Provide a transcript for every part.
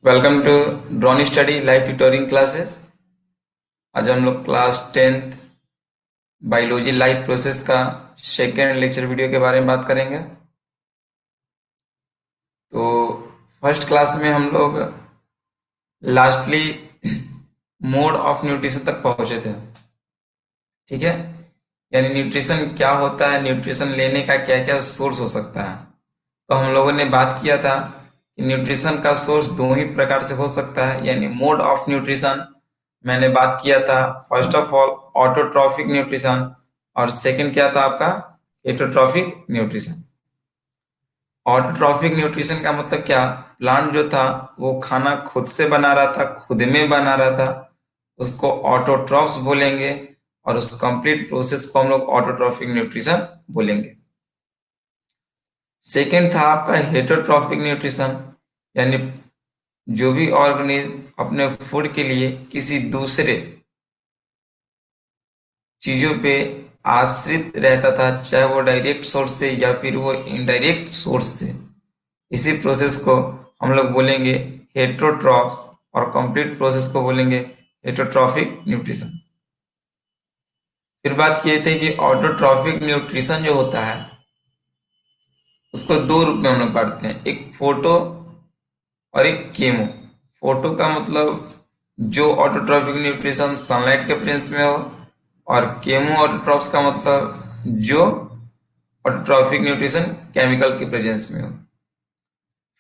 Welcome to drawn study live tutoring classes. आज हम लोग class 10th biology life process का सेकेंड लेक्चर वीडियो के बारे में बात करेंगे। तो फर्स्ट क्लास में हम लोग लास्टली मोड ऑफ न्यूट्रिशन तक पहुंचे थे। ठीक है, यानी न्यूट्रिशन क्या होता है, न्यूट्रिशन लेने का क्या क्या सोर्स हो सकता है। तो हम लोगों ने बात किया था कि न्यूट्रिशन का सोर्स दो ही प्रकार से हो सकता है, यानी मोड ऑफ न्यूट्रिशन मैंने बात किया था। First of all autotrophic nutrition, और सेकंड क्या था आपका, हेटरोट्रॉफिक न्यूट्रिशन। ऑटोट्रॉफिक न्यूट्रिशन का मतलब क्या, प्लांट जो था वो खाना खुद से बना रहा था, खुद में बना रहा था, उसको ऑटोट्रॉफ्स बोलेंगे, और उस कंप्लीट प्रोसेस को हम लोग ऑटोट्रॉफिक न्यूट्रिशन बोलेंगे। सेकंड था आपका हेटरोट्रॉफिक न्यूट्रिशन, यानी जो भी ऑर्गेनिज्म अपने फूड के लिए किसी दूसरे चीजों पे आश्रित रहता था, चाहे वो डायरेक्ट सोर्स से या फिर वो इनडायरेक्ट सोर्स से, इसी प्रोसेस को हम लोग बोलेंगे हेटरोट्रॉफ्स, और कंप्लीट प्रोसेस को बोलेंगे हेटरोट्रॉफिक न्यूट्रिशन। फिर बात किए थे कि ऑटोट्रॉफिक न्यूट्रिशन जो होता है उसको दो रूप में हम लोग बांटते हैं, एक फोटो और एक केमो। फोटो का मतलब जो ऑटोट्रॉफिक न्यूट्रिशन सनलाइट के प्रेजेंस में हो, और केमो ऑटोट्रॉफ्स का मतलब जो ऑटोट्रॉफिक न्यूट्रिशन केमिकल के प्रेजेंस में हो।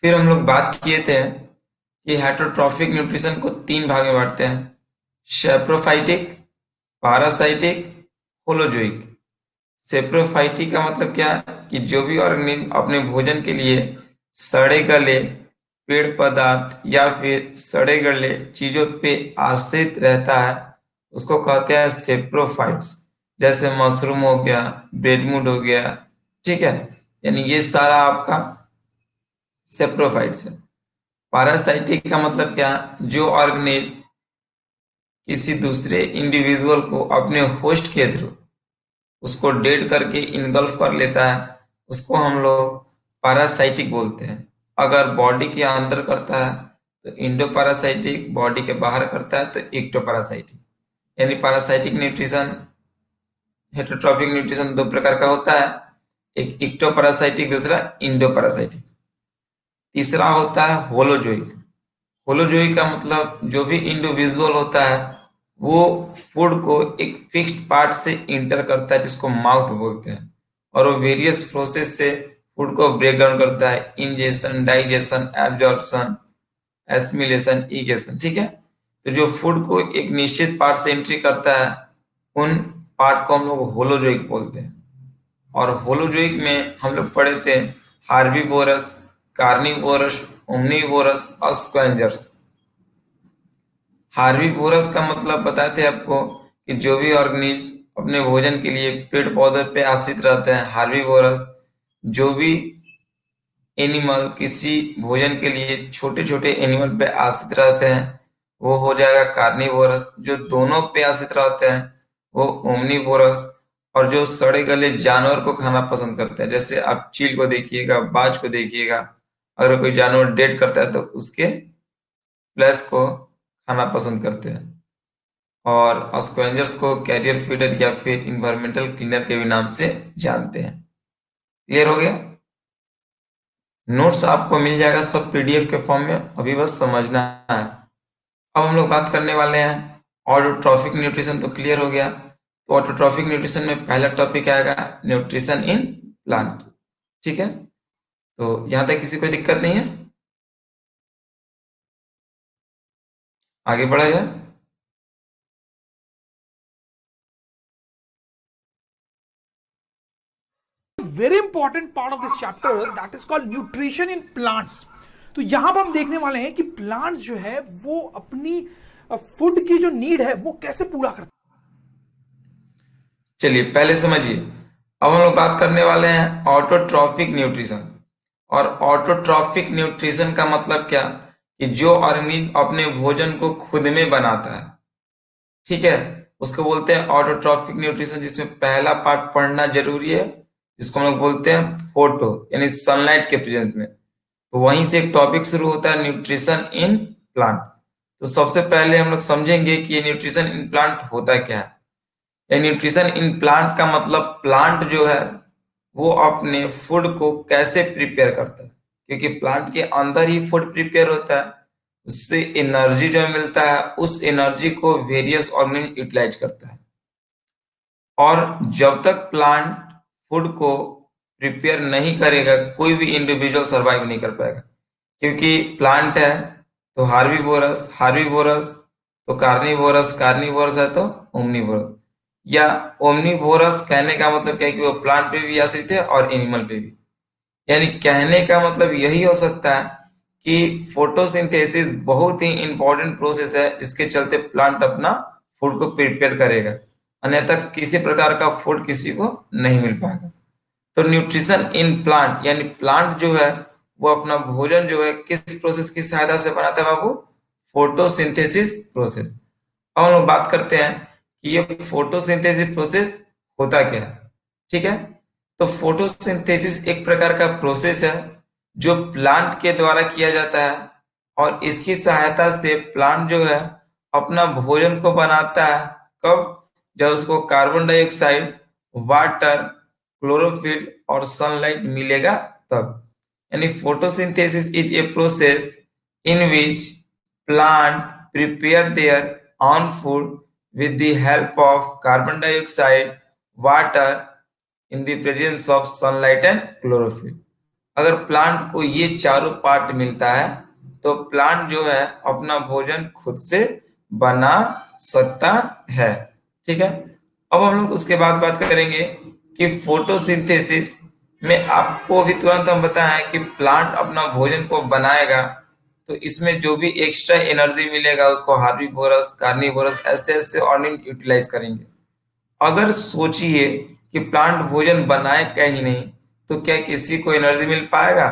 फिर हम लोग बात किए थे कि हेटरोट्रॉफिक न्यूट्रिशन को तीन भाग में बांटते हैं, सेप्रोफाइटिक, पारासाइटिक, होलोजोइक। सेप्रोफाइटिक का मतलब क्या है कि जो भी ऑर्गेनिज्म अपने भोजन के लिए सड़े गले पेड़ पदार्थ या फिर सड़े गले चीजों पे आश्रित रहता है, उसको कहते हैं सेप्रोफाइट्स। जैसे मशरूम हो गया, ब्रेडवुड हो गया, ठीक है, यानी ये सारा आपका सेप्रोफाइट्स है। पैरासाइटिक का मतलब क्या, जो ऑर्गेनिज्म किसी दूसरे इंडिविजुअल को अपने होस्ट के थ्रू उसको डेड करके इनगल्फ कर लेता है, उसको हम लोग पैरासाइटिक बोलते हैं। अगर बॉडी के अंदर करता है तो इंडो पैरासाइटिक, बॉडी के बाहर करता है तो एक्टो पैरासाइटिक। यानी पैरासाइटिक न्यूट्रिशन, हेटरोट्रॉफिक न्यूट्रिशन दो प्रकार का होता है, एक एक्टो पैरासाइटिक, दूसरा इंडो पैरासाइटिक। तीसरा होता है होलोजोइक। होलोजोइक का मतलब जो भी इंडिविजुअल होता है वो फूड को एक फिक्स्ड पार्ट से इंटर करता है जिसको माउथ बोलते हैं, और वो वेरियस प्रोसेस से फूड को ब्रेक डाउन करता है, इंजेशन, डाइजेशन, एब्जॉर्प्शन, एसिमिलेशन, इगेशन। ठीक है, तो जो फूड को एक निश्चित पार्ट से एंट्री करता है उन पार्ट को हम लोग होलोजोइक बोलते हैं। और होलोजोइक में हम लोग पढ़े थे हार्बीवोरस, कार्निवोरस, ओमनीवोरस और स्क्वेंजर्स। हार्बीवोरस का मतलब बताए थे आपको कि जो भी ऑर्गेनिज्म अपने भोजन के लिए पेड़ पौधे पे आश्रित रहते हैं, हार्बीवोरस। जो भी एनिमल किसी भोजन के लिए छोटे छोटे एनिमल पे आश्रित रहते हैं वो हो जाएगा कार्निवोरस। जो दोनों पे आश्रित रहते हैं वो ओमनीवोरस। और जो सड़े गले जानवर को खाना पसंद करते हैं, जैसे आप चील को देखिएगा, बाज को देखिएगा, अगर कोई जानवर डेड करता है तो उसके फ्लैश को खाना पसंद करते हैं। और स्क्वेंजर्स को कैरियर फीडर या फिर इन्वायरमेंटल क्लीनर के भी नाम से जानते हैं। क्लियर हो गया? नोट्स आपको मिल जाएगा सब पीडीएफ के फॉर्म में, अभी बस समझना है। अब हम लोग बात करने वाले हैं ऑटोट्रॉफिक न्यूट्रिशन। तो क्लियर हो गया। तो ऑटोट्रॉफिक न्यूट्रिशन में पहला टॉपिक आएगा न्यूट्रिशन इन प्लांट। ठीक है, तो यहां तक किसी कोई दिक्कत नहीं है, आगे बढ़ा जाए। Very important part of this chapter that is called nutrition in plants. तो यहां पर हम देखने वाले हैं कि प्लांट्स जो है वो अपनी फूड की जो नीड है वो कैसे पूरा करते हैं। चलिए पहले समझिए। अब हम लोग बात करने वाले हैं ऑटोट्रॉफिक न्यूट्रिशन। और ऑटोट्रॉफिक न्यूट्रिशन का मतलब क्या, कि जो ऑर्गेनिज्म अपने भोजन को खुद में बनाता है, ठीक है, उसको बोलते हैं ऑटोट्रॉफिक न्यूट्रिशन। जिसमें पहला पार्ट पढ़ना जरूरी है, जिसको हम लोग बोलते हैं फोटो, यानी सनलाइट के प्रेजेंस में। तो वहीं से एक टॉपिक शुरू होता है, न्यूट्रिशन इन प्लांट। तो सबसे पहले हम लोग समझेंगे कि ये न्यूट्रिशन इन प्लांट होता क्या है। ये न्यूट्रिशन इन प्लांट का मतलब प्लांट जो है वो अपने फूड को कैसे प्रिपेयर करता है, क्योंकि प्लांट के अंदर ही फूड प्रिपेयर होता है, उससे एनर्जी जो मिलता है उस एनर्जी को वेरियस ऑर्गेनिज्म यूटिलाइज करता है। और जब तक प्लांट फूड को प्रिपेयर नहीं करेगा कोई भी इंडिविजुअल सरवाइव नहीं कर पाएगा, क्योंकि प्लांट है तो हार्बीवोरस, हार्बीवोरस तो कार्निवोरस, कार्निवोरस है तो ओमनीवोरस। या ओमनीवोरस कहने का मतलब क्या है कि वो प्लांट पे भी आश्रित है और एनिमल पे भी। यानी कहने का मतलब यही हो सकता है कि फोटोसिंथेसिस बहुत ही इंपॉर्टेंट प्रोसेस है, जिसके चलते प्लांट अपना फूड को प्रिपेयर करेगा, अन्यथा किसी प्रकार का फूड किसी को नहीं मिल पाएगा। तो न्यूट्रिशन इन प्लांट यानी प्लांट जो है वो अपना भोजन जो है किस प्रोसेस की सहायता से बनाता है बाबू? Photosynthesis process. अब हम लोग बात करते हैं कि ये फोटोसिंथेसिस प्रोसेस होता क्या है। ठीक है, तो फोटोसिंथेसिस एक प्रकार का प्रोसेस है जो प्लांट के द्वारा किया जाता है, और इसकी सहायता से प्लांट जो है अपना भोजन को बनाता है। कब? जब उसको कार्बन डाइऑक्साइड, वाटर, क्लोरोफिल और सनलाइट मिलेगा तब। यानी photosynthesis is a process in which plant prepare their own food with the help of carbon dioxide, water in the presence of sunlight and chlorophyll। अगर प्लांट को ये चारों part मिलता है तो प्लांट जो है अपना भोजन खुद से बना सकता है। ठीक है, अब हम लोग उसके बाद बात करेंगे कि फोटोसिंथेसिस में आपको भी तुरंत हम बताएं कि प्लांट अपना भोजन को बनाएगा तो इसमें जो भी एक्स्ट्रा एनर्जी मिलेगा उसको हार्बीवोरस, कार्निवोरस ऐसे ऐसे ऑर्गेनिज्म यूटिलाइज करेंगे। अगर सोचिए कि प्लांट भोजन बनाएगा ही नहीं तो क्या किसी को एनर्जी मिल पाएगा?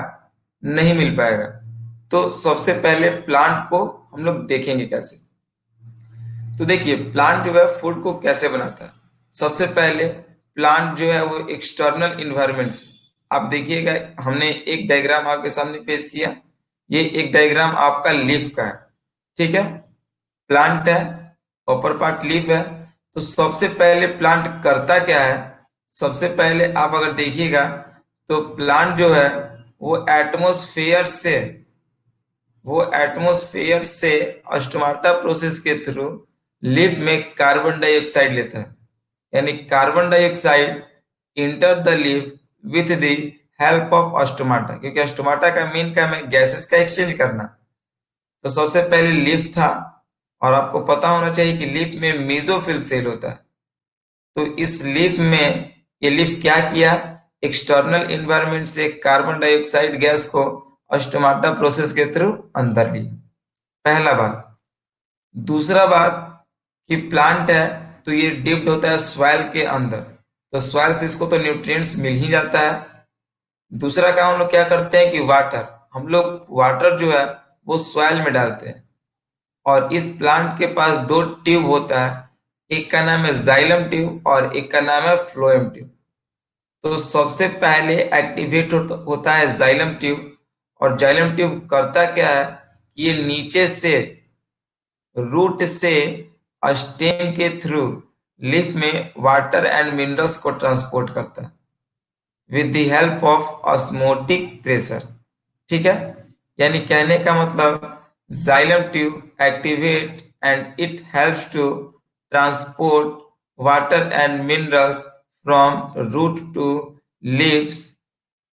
नहीं मिल पाएगा। तो सबसे पहले प्लांट को हम लोग देखेंगे कैसे। तो देखिए प्लांट जो है फूड को कैसे बनाता है। सबसे पहले प्लांट जो है वो एक्सटर्नल इन्वायरमेंट से, आप देखिएगा हमने एक डायग्राम आपके सामने पेश किया, ये एक डायग्राम आपका लीफ का है। ठीक है, प्लांट है, ऊपर पार्ट लीफ है। तो सबसे पहले प्लांट करता क्या है? सबसे पहले आप अगर देखिएगा तो प्लांट जो है वो एटमोस्फेयर से स्टोमाटा प्रोसेस के थ्रू लीफ में कार्बन डाइऑक्साइड लेता है। यानी carbon dioxide enter the leaf with the help of stomata, क्योंकि स्टोमाटा का मेन काम है गैसेस का एक्सचेंज करना। तो सबसे पहले लीफ था, और आपको पता होना चाहिए कि लीफ में मेसोफिल सेल होता है। तो इस लीफ में ये लीफ क्या किया? एक्सटर्नल इन्वायरमेंट से कार्बन डाइऑक्साइड गैस को स्टोमाटा प्रोसेस के थ्रू अंदर लिया। पहला बात। दूसरा बात कि प्लांट है तो ये डिप्ड होता है सॉइल के अंदर, तो सॉइल से इसको तो न्यूट्रिएंट्स मिल ही जाता है। दूसरा काम हम लोग क्या करते हैं कि वाटर, हम लोग वाटर जो है वो सॉइल में डालते हैं। और इस प्लांट के पास दो ट्यूब होता है, एक का नाम है जाइलम ट्यूब और एक का नाम है फ्लोएम ट्यूब। तो सबसे पहले एक्टिवेट होता है जाइलम ट्यूब, और जाइलम ट्यूब करता क्या है कि ये नीचे से रूट से स्टेम के थ्रू लीफ में वाटर एंड मिनरल्स को ट्रांसपोर्ट करता है with the help of osmotic pressure. ठीक है, यानी कहने का मतलब xylem tube activate and it helps to transport water and minerals from root to leaves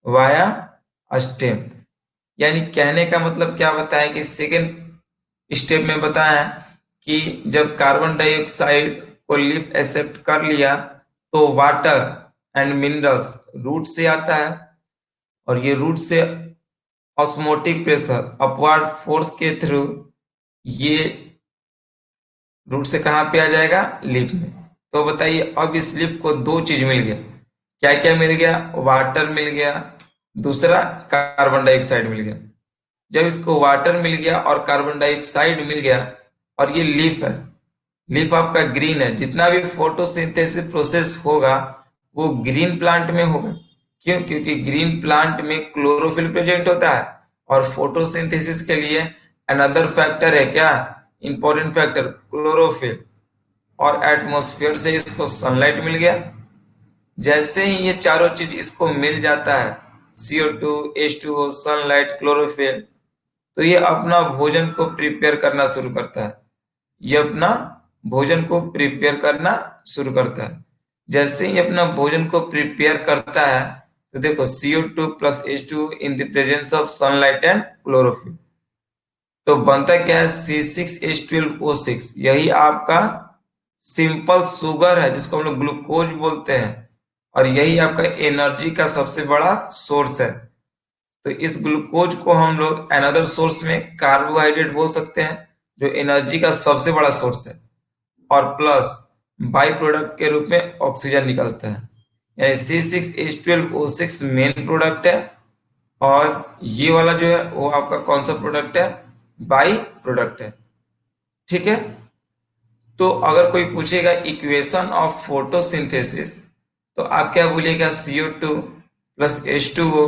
via stem. यानी कहने का मतलब क्या बताएं कि सेकेंड स्टेप में बताया कि जब कार्बन डाइऑक्साइड को लीफ एक्सेप्ट कर लिया तो वाटर एंड मिनरल्स रूट से आता है, और ये रूट से ऑस्मोटिक प्रेशर अपवर्ड फोर्स के थ्रू ये रूट से कहां पे आ जाएगा? लीफ में। तो बताइए अब इस लीफ को दो चीज मिल गया, क्या क्या मिल गया? वाटर मिल गया, दूसरा कार्बन डाइऑक्साइड मिल गया। जब इसको वाटर मिल गया और कार्बन डाइऑक्साइड मिल गया, और ये लीफ है, लीफ आपका ग्रीन है, जितना भी फोटोसिंथेसिस प्रोसेस होगा वो ग्रीन प्लांट में होगा। क्यों? क्योंकि ग्रीन प्लांट में क्लोरोफिल प्रेजेंट होता है और फोटोसिंथेसिस के लिए अनदर फैक्टर है क्या, इंपॉर्टेंट फैक्टर, क्लोरोफिल। और एटमॉस्फेयर से इसको सनलाइट मिल गया। जैसे ही ये चारों चीज इसको मिल जाता है, CO2, H2O, सनलाइट, क्लोरोफिल, तो ये अपना भोजन को प्रिपेयर करना शुरू करता है। ये अपना भोजन को प्रिपेयर करना शुरू करता है। जैसे ही अपना भोजन को प्रिपेयर करता है, तो देखो CO2 plus H2 in the presence of sunlight and chlorophyll, तो बनता क्या है C6H12O6। यही आपका सिंपल शुगर है जिसको हम लोग ग्लूकोज बोलते हैं, और यही आपका एनर्जी का सबसे बड़ा सोर्स है। तो इस ग्लूकोज को हम लोग अनदर सोर्स में कार्बोहाइड्रेट बोल सकते हैं, जो एनर्जी का सबसे बड़ा सोर्स है। और प्लस बाई प्रोडक्ट के रूप में ऑक्सीजन निकलता है, यानी C6H12O6 मेन प्रोडक्ट है, और ये वाला जो है वो आपका कौन सा प्रोडक्ट है, बाई प्रोडक्ट है। ठीक है, तो अगर कोई पूछेगा इक्वेशन ऑफ फोटोसिंथेसिस, तो आप क्या बोलिएगा, CO2 plus H2O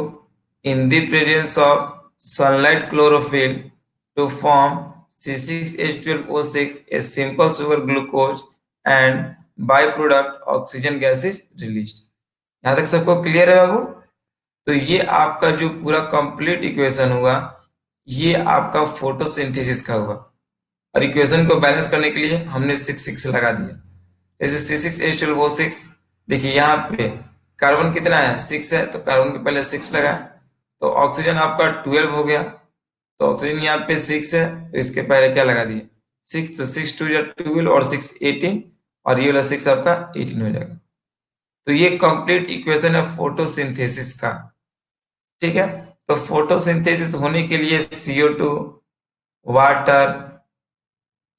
in the presence of sunlight, chlorophyll to form C6H12O6, a simple sugar glucose and byproduct oxygen gas is released। यहाँ तक सबको क्लियर है बाबू? तो ये आपका जो पूरा कंप्लीट इक्वेशन हुआ, ये आपका फोटोसिंथेसिस का हुआ। और इक्वेशन को बैलेंस करने के लिए हमने 6 लगा दिया। जैसे C6H12O6, देखिए यहाँ पे कार्बन कितना है, 6 है, तो कार्बन के पहले 6 लगा, तो ऑक्सीजन आपका 12 हो गया। तो ऑक्सीजन यहाँ पे 6 है, तो इसके पहले क्या लगा दिए, 6, तो 6 2 12 और 6 18, और ये वाला 6 आपका 18 हो जाएगा। तो ये कंप्लीट इक्वेशन है फोटोसिंथेसिस का। ठीक है, तो फोटोसिंथेसिस होने के लिए CO2, वाटर,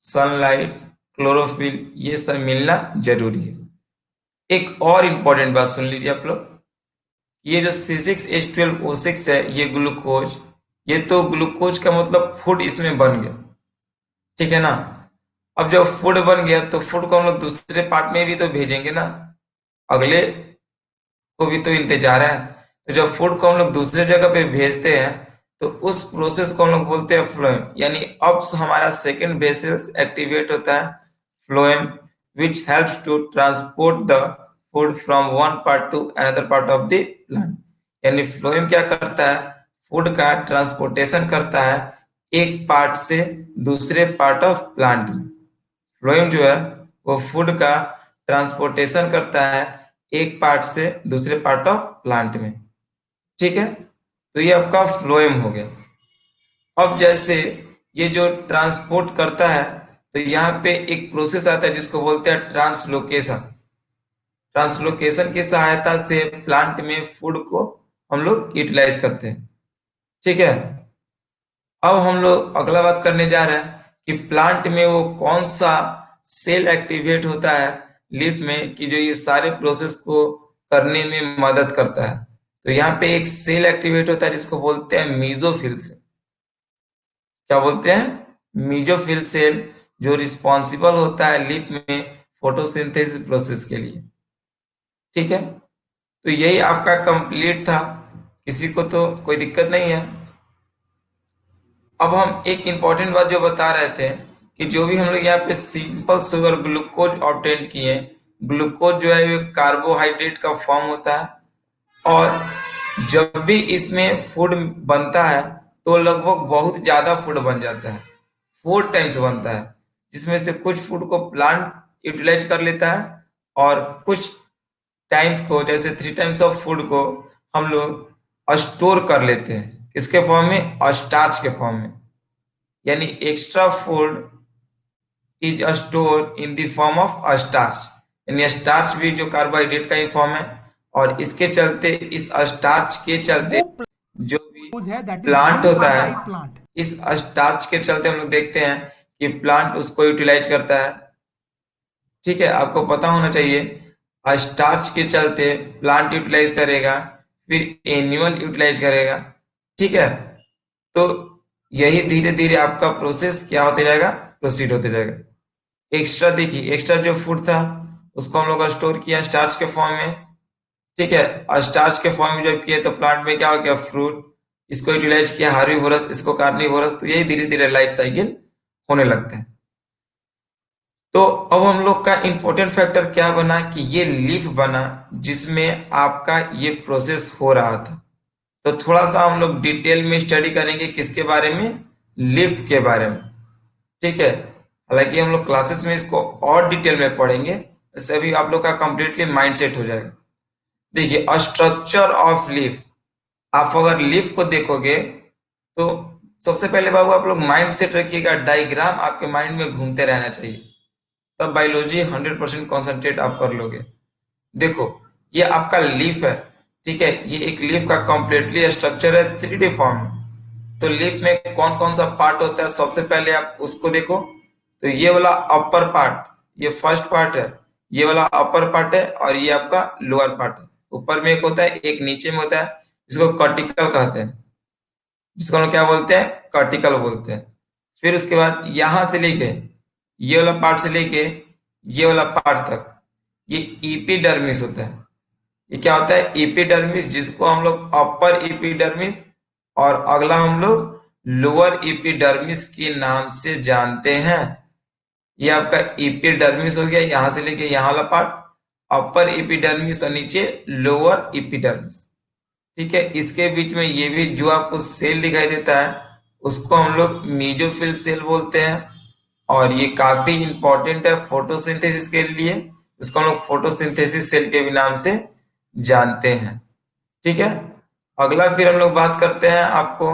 सनलाइट, क्लोरोफिल, ये सब मिलना जरूरी है। एक और इंपॉर्टेंट बात सुन लीजिए आप लोग, ये जो C6H12O6 है, ये ग्लूकोज, ये तो ग्लूकोज का मतलब फूड इसमें बन गया। ठीक है ना, अब जब फूड बन गया तो फूड को हम लोग दूसरे पार्ट में भी तो भेजेंगे ना, अगले को भी तो इंतजार है। तो जब फूड को हम लोग दूसरे जगह पे भेजते हैं, तो उस प्रोसेस को हम लोग बोलते हैं फ्लोएम, यानी अब हमारा सेकंड वेसल्स एक्टिवेट होता है, phloem, which helps to transport the food from one part to another part of the plant। यानी फ्लोएम क्या करता है, फूड का ट्रांसपोर्टेशन करता है एक पार्ट से दूसरे पार्ट ऑफ प्लांट में। फ्लोएम जो है वो फूड का ट्रांसपोर्टेशन करता है एक पार्ट से दूसरे पार्ट ऑफ प्लांट में। ठीक है, तो ये आपका फ्लोएम हो गया। अब जैसे ये जो ट्रांसपोर्ट करता है, तो यहाँ पे एक प्रोसेस आता है जिसको बोलते हैं ट्रांसलोकेशन। ट्रांसलोकेशन की सहायता से प्लांट में फूड को हम लोग यूटिलाइज करते हैं। ठीक है, अब हम लोग अगला बात करने जा रहे हैं कि प्लांट में वो कौन सा सेल एक्टिवेट होता है लीफ में, कि जो ये सारे प्रोसेस को करने में मदद करता है। तो यहाँ पे एक सेल एक्टिवेट होता है जिसको बोलते हैं मीजोफिल सेल। क्या बोलते हैं, मीजोफिल सेल, जो रिस्पॉन्सिबल होता है लीफ में फोटोसिंथेसिस प्रोसेस के लिए। ठीक है, तो यही आपका कंप्लीट था, किसी को तो कोई दिक्कत नहीं है। अब हम एक इंपॉर्टेंट बात जो बता रहे थे कि जो भी हम लोग यहाँ पे सिंपल शुगर ग्लूकोज ऑब्टेन किए, ग्लूकोज जो है वो कार्बोहाइड्रेट का फॉर्म होता है, और जब भी इसमें फूड बनता है तो लगभग बहुत ज्यादा फूड बन जाता है, 4 टाइम्स बनता है, जिसमें से कुछ फूड को प्लांट यूटिलाइज कर लेता है, और कुछ टाइम्स को, जैसे 3 टाइम्स ऑफ फूड को हम लोग स्टोर कर लेते हैं, किसके फॉर्म में, स्टार्च के फॉर्म में। यानी extra food is store in the form of starch, यानी स्टार्च भी जो कार्बोहाइड्रेट का ही फॉर्म है, और इसके चलते, इस स्टार्च के चलते वो जो भी प्लांट है दैट इज प्लांट यूज्ड होता बाय है, प्लांट। इस स्टार्च के चलते हम लोग देखते हैं कि प्लांट उसको यूटिलाइज करता है। ठीक है, आपको पता होना चाहिए, स्टार्च के चलते प्लांट यूटिलाइज करेगा, फिर एनिमल यूटिलाइज करेगा। ठीक है, तो यही धीरे धीरे आपका प्रोसेस क्या होते जाएगा, प्रोसीड होते जाएगा। एक्स्ट्रा देखिए, एक्स्ट्रा जो फूड था उसको हम लोग स्टोर किया स्टार्च के फॉर्म में। ठीक है, स्टार्च के फॉर्म में जब किए तो प्लांट में क्या हो गया, फ्रूट, इसको यूटिलाइज किया हार्बीवोरस, इसको कार्निवोरस, तो यही धीरे धीरे लाइफ साइकिल होने लगता है। तो अब हम लोग का इंपॉर्टेंट फैक्टर क्या बना कि ये लीफ बना जिसमें आपका ये प्रोसेस हो रहा था। तो थोड़ा सा हम लोग डिटेल में स्टडी करेंगे किसके बारे में, लीफ के बारे में, ठीक है। हालांकि हम लोग क्लासेस में इसको और डिटेल में पढ़ेंगे, इससे अभी आप लोग का कंप्लीटली माइंड सेट हो जाएगा। देखिए स्ट्रक्चर ऑफ लीफ, आप अगर लीफ को देखोगे तो सबसे पहले बाबू आप लोग माइंड सेट रखिएगा, डायग्राम आपके माइंड में घूमते रहना चाहिए, तब बायोलॉजी 100% कॉन्सेंट्रेट आप कर लोगे। देखो ये आपका लीफ है, ठीक है, ये एक लीफ का कंप्लीटली स्ट्रक्चर है 3D फॉर्म में। तो लीफ में कौन कौन सा पार्ट होता है, सबसे पहले आप उसको देखो। तो ये वाला अपर पार्ट, ये फर्स्ट पार्ट है, ये वाला अपर पार्ट है, और ये आपका लोअर पार्ट है। ऊपर में एक होता है, एक नीचे में होता है, इसको कर्टिकल कहते हैं, जिसको हम लोग क्या बोलते हैं, कर्टिकल बोलते हैं। फिर उसके बाद यहां से लेके ये वाला पार्ट से लेके ये वाला पार्ट तक ये इपिडर्मिस होता है। ये क्या होता है, इपिडर्मिस, जिसको हम लोग अपर इपिडर्मिस और अगला हम लोग लोअर इपिडर्मिस के नाम से जानते हैं। ये आपका इपिडर्मिस हो गया, यहां से लेके यहाँ वाला पार्ट अपर इपिडर्मिस और नीचे लोअर इपिडर्मिस, ठीक है। इसके बीच में ये भी जो आपको सेल दिखाई देता है उसको हम लोग मीजोफिल सेल बोलते हैं, और ये काफी इंपॉर्टेंट है फोटोसिंथेसिस के लिए, इसको हम लोग फोटोसिंथेसिस सेल के भी नाम से जानते हैं, ठीक है। अगला फिर हम लोग बात करते हैं आपको,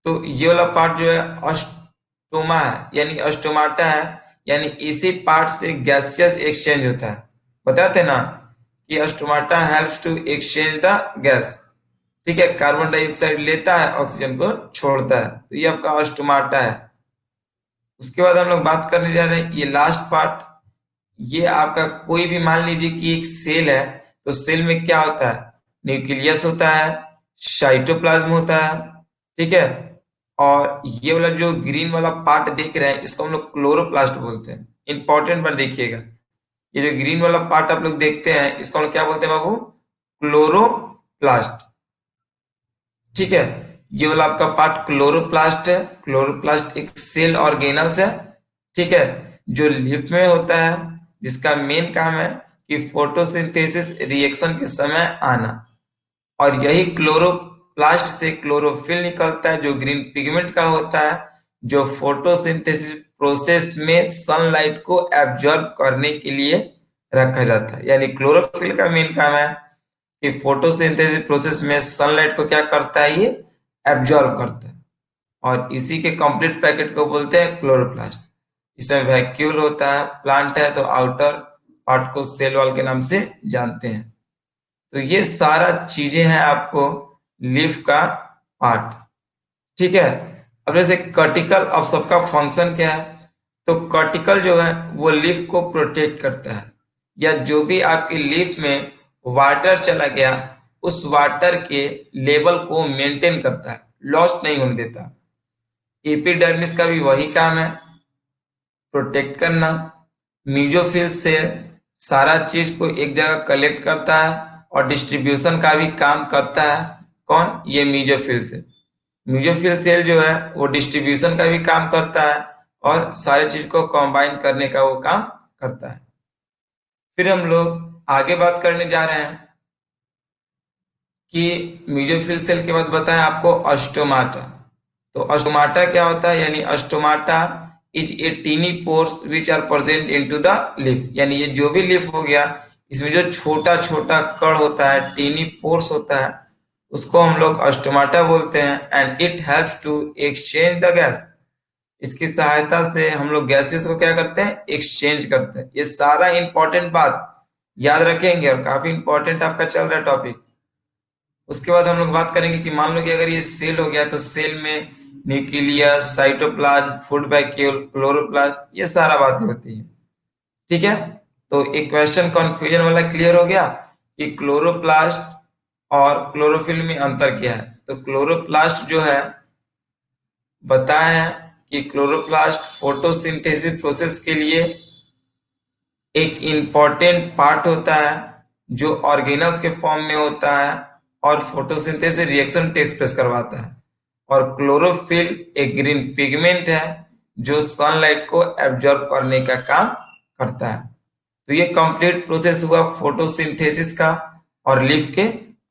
तो ये वाला पार्ट जो है अस्टोमा है, यानी अस्टोमाटा है, यानी इसी पार्ट से गैसियस एक्सचेंज होता है। बताते ना कि stomata helps to exchange the gas, ठीक है, कार्बन डाइऑक्साइड लेता है, ऑक्सीजन को छोड़ता है, तो ये आपका अस्टोमाटा है। उसके बाद हम लोग बात करने जा रहे हैं ये लास्ट पार्ट, ये आपका कोई भी मान लीजिए कि एक सेल है, तो सेल में क्या होता है, न्यूक्लियस होता है, साइटोप्लाज्म होता है, ठीक है। और ये वाला जो ग्रीन वाला पार्ट देख रहे हैं इसको हम लोग क्लोरोप्लास्ट बोलते हैं। इंपॉर्टेंट पर देखिएगा, ये जो ग्रीन वाला पार्ट आप लोग देखते हैं इसको हम लोग क्या बोलते हैं बाबू, क्लोरोप्लास्ट, ठीक है। ये वाला आपका पार्ट क्लोरोप्लास्ट है। क्लोरोप्लास्ट एक सेल ऑर्गेनल्स है, ठीक है, जो लीफ में होता है, जिसका मेन काम है कि फोटोसिंथेसिस रिएक्शन के समय आना, और यही क्लोरोप्लास्ट से क्लोरोफिल निकलता है जो ग्रीन पिगमेंट का होता है, जो फोटोसिंथेसिस प्रोसेस में सनलाइट को एब्जॉर्ब करने के लिए रखा जाता है। यानी क्लोरोफिल का मेन काम है कि फोटोसिंथेसिस प्रोसेस में सनलाइट को क्या करता है, ये एब्जॉर्ब करता है, और इसी के कंप्लीट पैकेट को बोलते हैं क्लोरोप्लास्ट। इसमें वैक्यूल होता है, प्लांट है तो आउटर पार्ट को सेल वॉल के नाम से जानते हैं। तो ये सारा चीजें हैं आपको लीफ का पार्ट, ठीक है। अब जैसे कर्टिकल, अब सबका फंक्शन क्या है, तो कर्टिकल जो है वो लीफ को प्रोटेक्ट करता है, या जो भी आपकी लीफ में वाटर चला गया उस वाटर के लेवल को मेंटेन करता है, लॉस्ट नहीं होने देता। एपिडर्मिस का भी वही काम है, प्रोटेक्ट करना। मीजोफिल से सारा चीज को एक जगह कलेक्ट करता है और डिस्ट्रीब्यूशन का भी काम करता है। कौन, ये मीजोफिल से। मीजोफिल सेल जो है वो डिस्ट्रीब्यूशन का भी काम करता है और सारी चीज को कंबाइन करने का वो काम करता है। फिर हम लोग आगे बात करने जा रहे हैं कि मीजोफिल सेल के बाद बताएं आपको अस्टोमाटा। तो अस्टोमाटा क्या होता है, यानी stomata is a tiny pores which are present into the leaf, यानी ये जो भी लीफ हो गया इसमें जो छोटा छोटा कण होता है, टीनी पोर्स होता है, उसको हम लोग अस्टोमाटा बोलते हैं। And it helps to exchange the gas, इसकी सहायता से हम लोग गैसेस को क्या करते हैं, एक्सचेंज करते हैं। ये सारा इंपॉर्टेंट बात याद रखेंगे और काफी इंपॉर्टेंट आपका चल रहा है टॉपिक। उसके बाद हम लोग बात करेंगे कि मान लो कि अगर ये सेल हो गया तो सेल में nucleus, cytoplasm, food vacuole, chloroplast, ये सारा बातें होती है, ठीक है। तो एक क्वेश्चन कंफ्यूजन वाला क्लियर हो गया कि क्लोरोप्लास्ट और क्लोरोफिल में अंतर क्या है। तो क्लोरोप्लास्ट जो है बताए हैं कि क्लोरोप्लास्ट फोटोसिंथेसिस प्रोसेस के लिए एक इंपॉर्टेंट पार्ट होता है जो ऑर्गेनल्स के फॉर्म में होता है, और फोटोसिंथेसिस रिएक्शन एक्सप्रेस करवाता है। और क्लोरोफिल एक ग्रीन पिगमेंट है जो सनलाइट को एब्जॉर्ब करने का काम करता है। तो ये कंप्लीट प्रोसेस हुआ फोटोसिंथेसिस का और लीफ के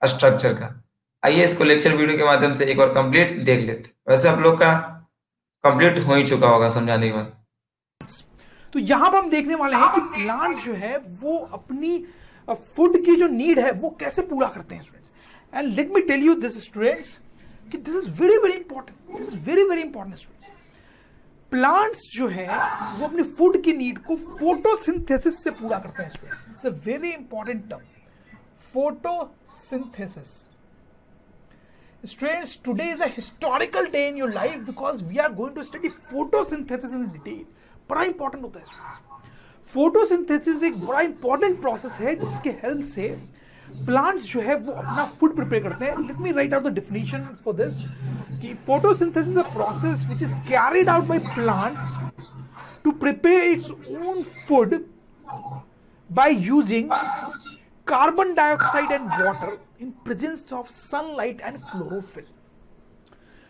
स्ट्रक्चर का। आइए इसको लेक्चर वीडियो के माध्यम से एक और कंप्लीट देख लेते हैं। वैसे आप लोग का कंप्लीट हो ही चुका होगा समझाने के बाद। तो यहां पर हम देखने वाले हैं कि प्लांट जो है वो अपनी फूड की जो नीड है वो कैसे पूरा करते हैं students. And let me tell you this students कि this is very very important, this is very very important students. Plants जो है वो अपनी फूड की नीड को फोटोसिंथेसिस से पूरा करते हैं students. It's a very important term, photosynthesis. Students, today is a historical day in your life because we are going to study photosynthesis in detail. बड़ा इंपॉर्टेंट होता है स्टूडेंट्स। फोटोसिंथेसिस एक बड़ा इंपॉर्टेंट प्रोसेस है जिसके हेल्प से plants जो है वो अपना फूड प्रिपेयर करते हैं। Let me write out the definition for this कि photosynthesis a process which is carried out by plants to prepare its own food by using carbon dioxide and water in presence of sunlight and chlorophyll.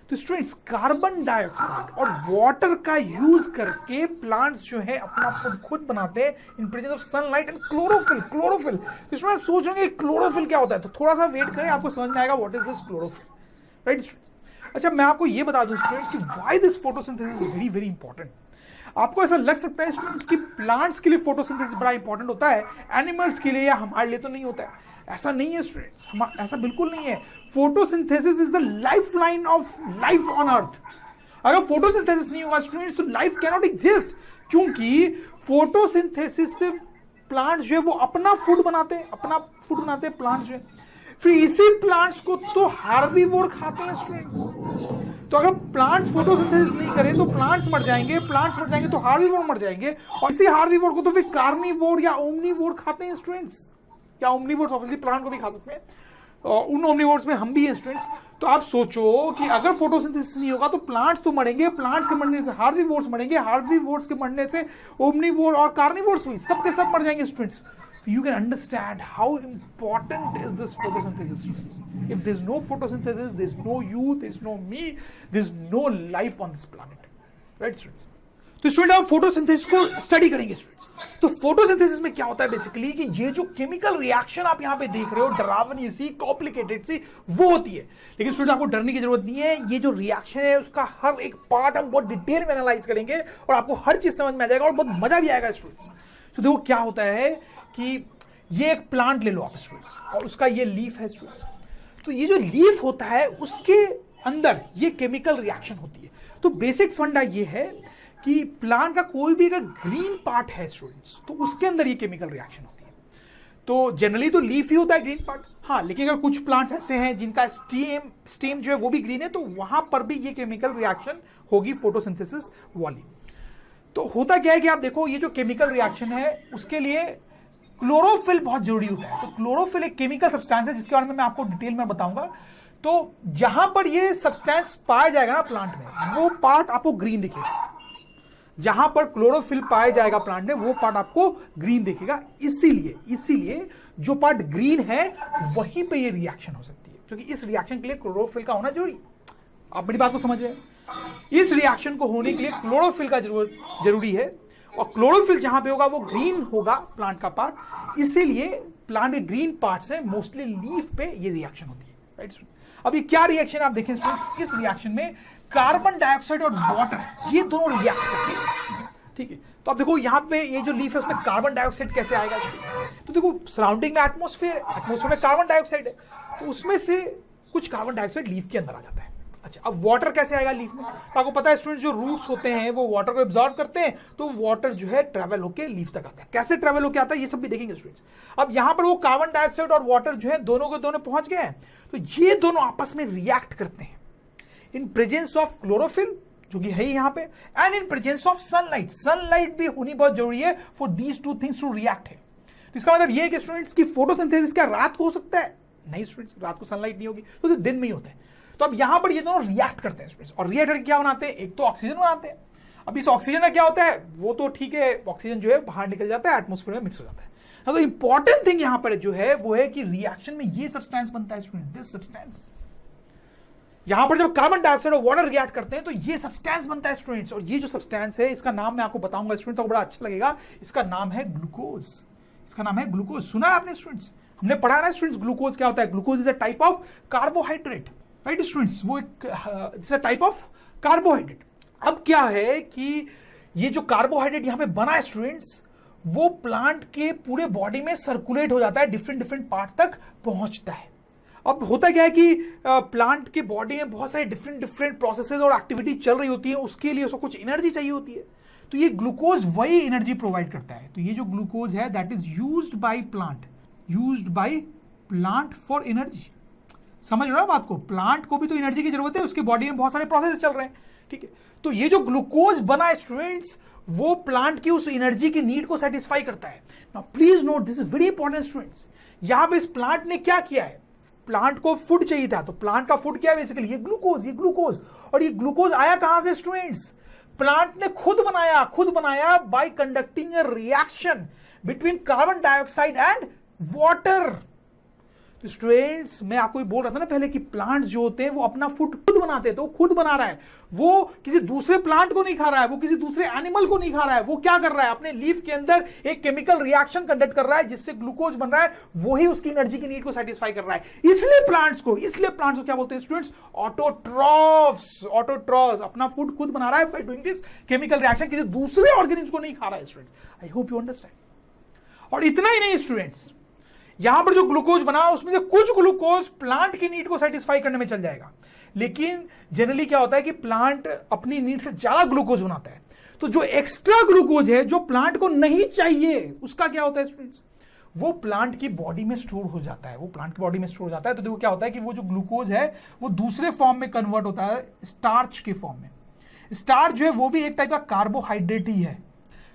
तो students carbon dioxide और water का use करके plants जो है अपना food खुद बनाते हैं इन presence of sunlight and chlorophyll. Chlorophyll तो स्टूडेंट सोच रहे हैं क्लोरोफिल क्या होता है, तो थोड़ा सा वेट करें, आपको समझ में आएगा what is this chlorophyll, right students. अच्छा, मैं आपको ये बता दूं स्टूडेंट्स कि why this photosynthesis is very very important. आपको ऐसा लग सकता है स्टूडेंट्स कि प्लांट्स के लिए फोटोसिंथेसिस बड़ा इंपॉर्टेंट होता है, एनिमल्स के लिए या हमारे लिए तो नहीं होता है। ऐसा नहीं है स्टूडेंट्स, ऐसा बिल्कुल नहीं है। Photosynthesis is the life line of life on earth. अगर फोटोसिंथेसिस नहीं होगा स्टूडेंट्स तो लाइफ कैन नॉट एग्जिस्ट, क्योंकि फोटोसिंथेसिस से प्लांट्स जो है वो अपना फूड बनाते हैं प्लांट्स जो है। फिर इसी प्लांट्स को तो हार्बीवोर खाते हैं स्टूडेंट्स। तो अगर प्लांट्स फोटोसिंथेसिस नहीं करें तो प्लांट्स मर जाएंगे तो हार्बीवोर मर जाएंगे, और इसी हार्बीवोर को तो फिर कार्निवोर या ओमनीवोर खाते हैं स्टूडेंट्स। या ओमनीवोर्स ऑब्वियसली प्लांट को भी खा सकते हैं, और उन ओमनीवोर्स में हम भी हैं स्टूडेंट्स। तो आप सोचो कि अगर फोटोसिंथेसिस नहीं होगा तो प्लांट्स तो मरेंगे, प्लांट्स के मरने से हार्बीवोर्स मरेंगे, हार्बीवोर्स के मरने से ओमनीवोर और कार्निवोर्स भी सब के सब मर जाएंगे students. You can understand how important is this photosynthesis, students. If there's no photosynthesis, there's no you, there's no me, there's no life on this planet, right students? तो स्टूडेंट आप photosynthesis को study करेंगे students. तो photosynthesis में क्या होता है basically कि ये जो केमिकल रिएक्शन आप यहाँ पे देख रहे हो, डरावनी सी, कॉम्प्लिकेटेड सी, वो होती है। लेकिन स्टूडेंट आपको डरने की जरूरत नहीं है। ये जो रिएक्शन है उसका हर एक पार्ट हम बहुत डिटेल में एनालाइज करेंगे और आपको हर चीज समझ में आ जाएगा और बहुत मजा भी आएगा स्टूडेंट्स। तो देखो क्या होता है कि ये एक प्लांट ले लो आप स्टूडेंट्स, और उसका ये लीफ है स्टूडेंट्स। तो ये जो लीफ होता है उसके अंदर ये केमिकल रिएक्शन होती है। तो बेसिक फंडा ये है कि प्लांट का कोई भी अगर ग्रीन पार्ट है स्टूडेंट्स तो उसके अंदर ये केमिकल रिएक्शन होती है। तो जनरली तो लीफ ही होता है ग्रीन पार्ट, हाँ, लेकिन अगर कुछ प्लांट्स ऐसे हैं जिनका स्टेम जो है वो भी ग्रीन है तो वहां पर भी ये केमिकल रिएक्शन होगी फोटोसिंथेसिस वाली। तो होता क्या है कि आप देखो ये जो केमिकल रिएक्शन है उसके लिए क्लोरोफिल बहुत जरूरी होता है। तो क्लोरोफिल एक केमिकल सब्सटेंस है जिसके बारे में मैं आपको डिटेल में बताऊंगा। तो जहां पर ये सब्सटेंस पाया जाएगा ना प्लांट में, वो पार्ट आपको ग्रीन दिखेगा। जहां पर क्लोरोफिल पाया जाएगा प्लांट में वो पार्ट आपको ग्रीन दिखेगा। इसीलिए जो पार्ट ग्रीन है वहीं पे ये रिएक्शन हो सकती है, क्योंकि इस रिएक्शन के लिए क्लोरोफिल का होना जरूरी। आप मेरी बात को समझ रहे हैं? इस रिएक्शन को होने के लिए क्लोरोफिल का जरूरी है, और क्लोरोफिल जहां पे होगा वो ग्रीन होगा प्लांट का पार्ट। इसीलिए प्लांट के ग्रीन पार्ट से मोस्टली लीफ पे ये रिएक्शन होती है, राइट। अब ये क्या रिएक्शन आप देखें स्टूडेंट्स, इस रिएक्शन में कार्बन डाइऑक्साइड और वाटर ये दोनों रिएक्ट करते हैं, ठीक है। तो अब देखो यहाँ पे ये जो लीफ है उसमें कार्बन डाइऑक्साइड कैसे आएगा। तो देखो सराउंडिंग में एटमॉस्फेयर में कार्बन डाइऑक्साइड है, तो उसमें से कुछ कार्बन डाइऑक्साइड लीफ के अंदर आ जाता है। अच्छा, अब वाटर कैसे आएगा लीफ में? तो आपको पता है स्टूडेंट जो रूट्स होते हैं वो वाटर को एब्जॉर्ब करते हैं, तो वाटर जो है ट्रेवल होके लीफ तक आता है। कैसे ट्रेवल होके आता है ये सब भी देखेंगे स्टूडेंट्स। अब यहां पर वो कार्बन डाइऑक्साइड और वाटर जो है दोनों के दोनों पहुंच गए हैं, तो ये दोनों आपस में रिएक्ट करते हैं इन प्रेजेंस ऑफ क्लोरोफिल जो कि है यहां पे, and in presence of sunlight. Sunlight भी होनी बहुत जरूरी है for these two things to react है। तो इसका मतलब ये है कि स्टूडेंट्स की फोटोसिंथेसिस क्या रात को हो सकता है? नहीं स्टूडेंट्स, रात को सनलाइट नहीं होगी, तो दिन में ही होता है। तो अब यहां पर ये दोनों रिएक्ट करते हैं स्टूडेंट्स, और रिएक्ट करके क्या बनाते हैं? एक तो ऑक्सीजन बनाते हैं। अब इस ऑक्सीजन का क्या होता है? वो तो ठीक है, ऑक्सीजन जो है बाहर निकल जाता है, एटमॉस्फेयर में मिक्स हो जाता है। तो इंपॉर्टेंट थिंग यहां पर जो है वो है कि रिएक्शन में ये सब्सटेंस बनता है स्टूडेंट, दिस सब्सटेंस। यहां पर जब कार्बन डाइऑक्साइड और वाटर रिएक्ट करते हैं तो ये सब्सटेंस बनता है स्टूडेंट्स, और ये जो सब्सटेंस है इसका नाम मैं आपको बताऊंगा स्टूडेंट्स, तो बड़ा अच्छा लगेगा। इसका नाम है ग्लूकोज, इसका नाम है ग्लूकोज। सुना है आपने स्टूडेंट्स, हमने पढ़ा ना स्टूडेंट्स ग्लूकोज क्या होता है। Glucose is a type of carbohydrate, right students, वो एक टाइप ऑफ कार्बोहाइड्रेट। अब क्या है कि ये जो कार्बोहाइड्रेट यहां पे बना है स्टूडेंट्स, वो प्लांट के पूरे बॉडी में सर्कुलेट हो जाता है, डिफरेंट डिफरेंट पार्ट तक पहुंचता है। अब होता क्या है कि प्लांट के बॉडी में बहुत सारे डिफरेंट डिफरेंट प्रोसेसेस और एक्टिविटी चल रही होती है, उसके लिए उसको कुछ एनर्जी चाहिए होती है, तो ये ग्लूकोज वही एनर्जी प्रोवाइड करता है। तो ये जो ग्लूकोज है that is used by plant for energy. समझ रहे हो बात को, प्लांट को भी तो एनर्जी की जरूरत है, उसके बॉडी में बहुत सारे प्रोसेस चल रहे हैं, ठीक है। तो ये जो ग्लूकोज बना है स्टूडेंट्स, वो प्लांट की उस एनर्जी की नीड को सेटिस्फाई करता है। Now please note this is very important students, यहां पे इस प्लांट ने क्या किया है, प्लांट को फूड चाहिए था, तो प्लांट का फूड क्या है बेसिकली, ये ग्लूकोज। और ये ग्लूकोज आया कहां से स्टूडेंट्स, प्लांट ने खुद बनाया bye conducting a reaction between carbon dioxide and water. तो स्टूडेंट्स मैं आपको ये बोल रहा था ना पहले कि प्लांट्स जो होते हैं वो अपना फूड खुद बनाते हैं, तो खुद बना रहा है, वो किसी दूसरे प्लांट को नहीं खा रहा है, वो किसी दूसरे एनिमल को नहीं खा रहा है, वो क्या कर रहा है, अपने लीफ के अंदर एक केमिकल रिएक्शन कंडक्ट कर रहा है जिससे ग्लूकोज बन रहा है, वही उसकी एनर्जी की नीड को सेटिस्फाई कर रहा है। इसलिए प्लांट्स को क्या बोलते हैं स्टूडेंट्स, ऑटोट्रॉफ्स। अपना फूड खुद बना रहा है by doing this chemical reaction, किसी दूसरे ऑर्गेनिज्म को नहीं खा रहा है students. I hope you understand. और इतना ही नहीं स्टूडेंट्स, यहां पर जो ग्लूकोज बना उसमें से कुछ ग्लूकोज प्लांट की नीड को सेटिस्फाई करने में चल जाएगा, लेकिन जनरली क्या होता है कि प्लांट अपनी नीड से ज्यादा ग्लूकोज बनाता है, तो जो एक्स्ट्रा ग्लूकोज है जो प्लांट को नहीं चाहिए उसका क्या होता है स्टूडेंट्स, वो प्लांट की बॉडी में स्टोर हो जाता है, तो देखो क्या होता है कि वो जो ग्लूकोज है वो दूसरे फॉर्म में कन्वर्ट होता है, स्टार्च के फॉर्म में। स्टार्च जो है वो भी एक टाइप का कार्बोहाइड्रेट ही है।